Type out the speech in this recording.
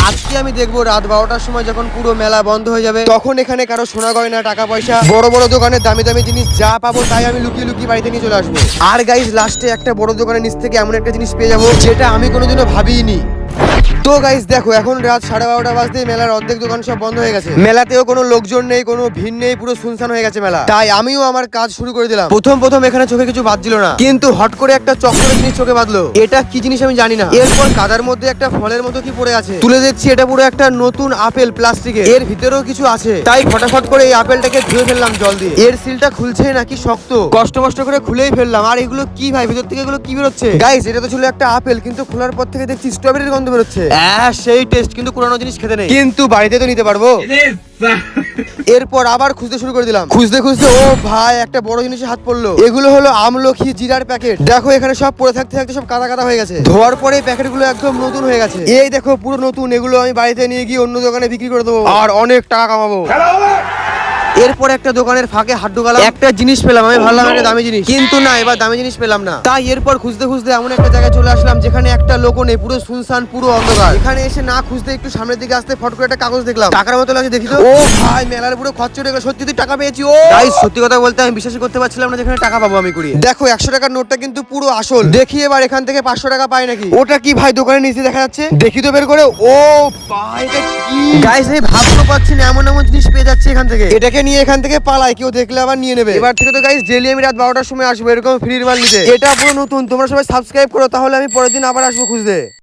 আজকে আমি দেখবো রাত 12টার সময় যখন পুরো মেলা বন্ধ হয়ে যাবে, তখন এখানে কারো সোনা গয়না, টাকা পয়সা, বড় বড় দোকানে দামি দামি জিনিস যা পাবো তাই আমি লুকিয়ে লুকিয়ে বাড়িতে নিয়ে চলে আসবো। আর গাইস লাস্টে একটা বড় দোকানের নিচ থেকে এমন একটা জিনিস পেয়ে যাবো যেটা আমি কোনোদিনও ভাবিনি। তো গাইস দেখো, এখন রাত 12:30 বাজতে মেলার অর্ধেক দোকান সব বন্ধ হয়ে গেছে। মেলাতেও কোনো লোকজন নেই, কোনো ভিড় নেই, পুরো শুনশান হয়ে গেছে মেলা। তাই আমিও আমার কাজ শুরু করে দিলাম। প্রথম এখানে চোখে কিছু বাজছিল না, কিন্তু হট করে একটা চকলেট জিনিস চোখে বাঁধলো। এটা কি জিনিস আমি জানি না। এরপর কাদার মধ্যে একটা ফলের মতো কি পড়ে আছে, তুলে দেখছি এটা পুরো একটা নতুন আপেল প্লাস্টিকের। এর ভিতরেও কিছু আছে, তাই ফটাফট করে এই আপেলটাকে ধুয়ে ফেললাম জল দিয়ে। এর সিলটা খুলছে নাকি শক্ত, কষ্ট করে খুলেই ফেললাম। আর এগুলো কি ভাই, ভিতর থেকে এগুলো কি বেরোচ্ছে? গাইস এটা তো ছিল একটা আপেল, কিন্তু খোলার পর থেকে দেখছি স্ট্রবেরির গন্ধ বেরোচ্ছে। সেই টেস্ট, কিন্তু পুরানো জিনিস খেতে নেই, কিন্তু বাড়িতে তো নিতে পারবো। এরপর আবার খুঁজতে শুরু করে দিলাম। খুঁজতে ও ভাই একটা বড় জিনিসে হাত পড়লো। এগুলো হলো আমলকি জিরার প্যাকেট। দেখো এখানে সব পড়ে থাকতে সব কাদা হয়ে গেছে। ধোয়ার পরে প্যাকেট গুলো একদম নতুন হয়ে গেছে। এই দেখো পুরো নতুন। এগুলো আমি বাড়িতে নিয়ে গিয়ে অন্য দোকানে বিক্রি করে দেবো আর অনেক টাকা কামাবো। এরপর একটা দোকানের ফাঁকে হাত ঢোকালাম, একটা জিনিস পেলাম। আমি ভাবলাম একটা দামি জিনিস, কিন্তু না, এবার দামি জিনিস পেলাম না। তাই এরপর খুঁজতে এমন একটা জায়গায় চলে আসলাম যেখানে একটা লোকও নেই, পুরো শুনশান, পুরো অন্ধকার। এখানে এসে না খুঁজতে একটু সামনের দিকে আসতে ফট করে একটা কাগজ দেখলাম, টাকার মতো লাগছে। দেখি তো, ও ভাই মেলার পুরো খরচ উঠে গেল। সত্যি টাকা পেয়েছি। ও গাইস সত্যি কথা বলতে আমি বিশ্বাস করতে পারছিলাম না যেখানে টাকা পাবো আমি কুড়িয়ে। দেখো 100 টাকার নোটটা কিন্তু পুরো আসল। দেখি এবার এখান থেকে 500 টাকা পাই নাকি। ওটা কি ভাই দোকানের নিচে দেখা যাচ্ছে? দেখি তো বের করে। ও ভাই এটা কি গাইস, আমি ভাবতে পারছি না এমন জিনিস পেয়ে যাচ্ছে এখান থেকে। এটাকে নিয়ে এখান থেকে পালাই, কেউ দেখলে আবার নিয়ে নেবে। এবার থেকে তো গাইস ডেইলি আমি রাত 12টার সময় আসবো এরকম ফ্রির মাল নিতে। এটা পুরো নতুন। তোমরা সবাই সাবস্ক্রাইব করো, তাহলে আমি পরের দিন আবার আসবো খুঁজতে।